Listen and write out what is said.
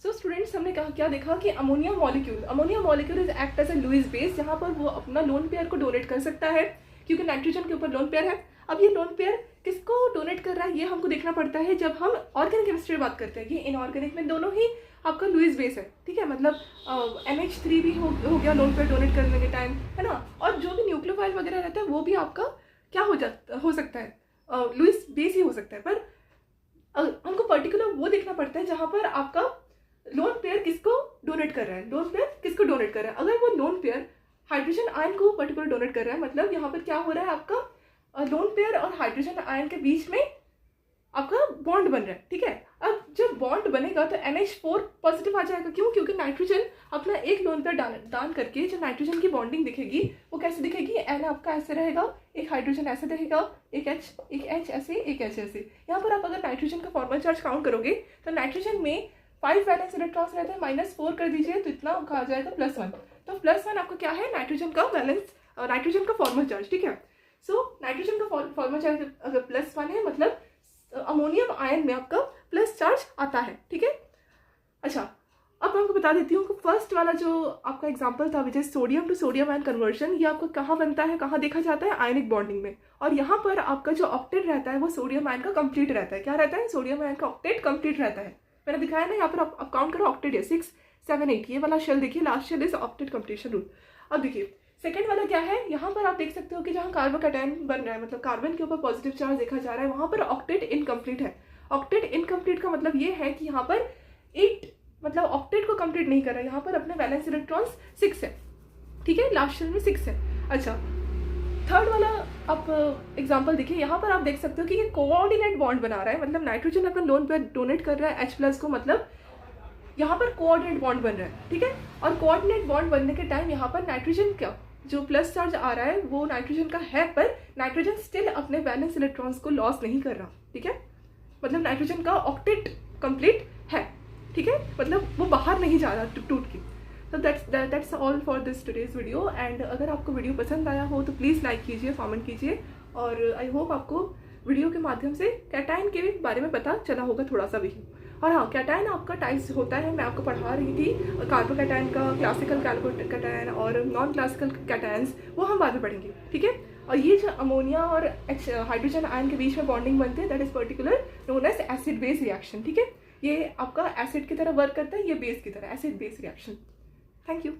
So students, हमने क्या देखा कि ammonia molecule is act as a Lewis base, जहाँ पर वो अपना लोन पेयर को डोनेट कर सकता है क्योंकि नाइट्रोजन के ऊपर लोन पेयर है। अब ये लोन पेयर किसको डोनेट कर रहा है ये हमको देखना पड़ता है जब हम ऑर्गेनिक केमिस्ट्री बात करते हैं। ये इनऑर्गेनिक में दोनों ही आपका लुईस बेस है, ठीक है, मतलब NH3 भी हो गया लोन पेयर डोनेट करने के टाइम, है ना। और जो भी न्यूक्लियोफाइल वगैरह रहता है वो भी आपका क्या हो सकता है, लुईस बेस ही हो सकता है। पर हमको पर्टिकुलर वो देखना पड़ता है जहाँ पर आपका लोन पेयर किसको डोनेट कर रहा है। अगर वो लोन पेयर हाइड्रोजन आयन को पर्टिकुलर डोनेट कर रहा है, मतलब यहाँ पर क्या हो रहा है, आपका लोन पेयर और हाइड्रोजन आयन के बीच में आपका बॉन्ड बन रहा है, ठीक है। अब जब बॉन्ड बनेगा तो NH4 पॉजिटिव आ जाएगा। क्यों? क्योंकि नाइट्रोजन अपना एक लोन पेयर दान करके जो नाइट्रोजन की बॉन्डिंग दिखेगी वो कैसे दिखेगी, N आपका ऐसे रहेगा, एक हाइड्रोजन ऐसे रहेगा, एक H ऐसे, एक H ऐसे। यहाँ पर आप अगर नाइट्रोजन का फॉर्मल चार्ज काउंट करोगे तो नाइट्रोजन में 5 वैलेंस इलेक्ट्रॉन्स रहते हैं, -4 कर दीजिए तो इतना आ जाएगा +1। तो +1 आपका क्या है, नाइट्रोजन का वैलेंस, नाइट्रोजन का फॉर्मल चार्ज, ठीक है। सो नाइट्रोजन का फॉर्मल चार्ज अगर +1 है मतलब अमोनियम आयन में आपका प्लस चार्ज आता है, ठीक है। अच्छा, अब मैं आपको बता देती हूँ कि फर्स्ट वाला जो आपका एग्जांपल था which is sodium to sodium ion conversion, ये आपको कहाँ बनता है, कहाँ देखा जाता है, आयनिक बॉन्डिंग में। और यहाँ पर आपका जो ऑक्टेट रहता है वो सोडियम आयन का कंप्लीट रहता है। क्या रहता है, सोडियम आयन का ऑक्टेट कंप्लीट रहता है। मैंने दिखाया ना, यहाँ पर आप काउंट करो, ऑक्टेट है 6, 7, 8, ये वाला शेल देखिए, last shell is octet completion rule. अब देखिए सेकेंड वाला क्या है, यहाँ पर आप देख सकते हो कि जहाँ कार्बोकैटायन बन रहा है, मतलब कार्बन के ऊपर पॉजिटिव चार्ज देखा जा रहा है, वहाँ पर ऑक्टेट इनकम्प्लीट है। ऑक्टेट इनकम्प्लीट का मतलब ये है कि यहाँ पर 8 मतलब ऑक्टेट को कंप्लीट नहीं कर रहा है, यहाँ पर अपने वैलेंस इलेक्ट्रॉन्स 6 है, ठीक है, लास्ट शेल में 6 है। अच्छा, थर्ड वाला आप एग्जांपल देखिए, यहाँ पर आप देख सकते हो कि ये कोऑर्डिनेट बॉन्ड बना रहा है, मतलब नाइट्रोजन अपना लोन पेयर डोनेट कर रहा है H+ को, मतलब यहाँ पर कोऑर्डिनेट बॉन्ड बन रहा है, ठीक है। और कोऑर्डिनेट बॉन्ड बनने के टाइम यहाँ पर नाइट्रोजन का जो प्लस चार्ज आ रहा है वो नाइट्रोजन का है, पर नाइट्रोजन स्टिल अपने वैलेंस इलेक्ट्रॉन्स को लॉस नहीं कर रहा, ठीक है, मतलब नाइट्रोजन का ऑक्टेट कंप्लीट है, ठीक है, मतलब वो बाहर नहीं जा रहा टूट के। तो that's all for this today's video. And अगर आपको वीडियो पसंद आया हो तो प्लीज़ लाइक कीजिए, कमेंट कीजिए, और आई होप आपको वीडियो के माध्यम से कैटायन के बारे में पता चला होगा थोड़ा सा भी। और हाँ, कैटायन आपका टाइप्स होता है, मैं आपको पढ़ा रही थी कार्बोकैटायन का, क्लासिकल कैटायन और नॉन क्लासिकल कैटायन्स, वो हम बाद में पढ़ेंगे, ठीक है। और ये जो अमोनिया और हाइड्रोजन आयन के बीच में बॉन्डिंग बनती है, that is particular known as acid base reaction, ठीक है। ये आपका एसिड की तरह वर्क करता है, ये बेस की तरह, acid base reaction. Thank you.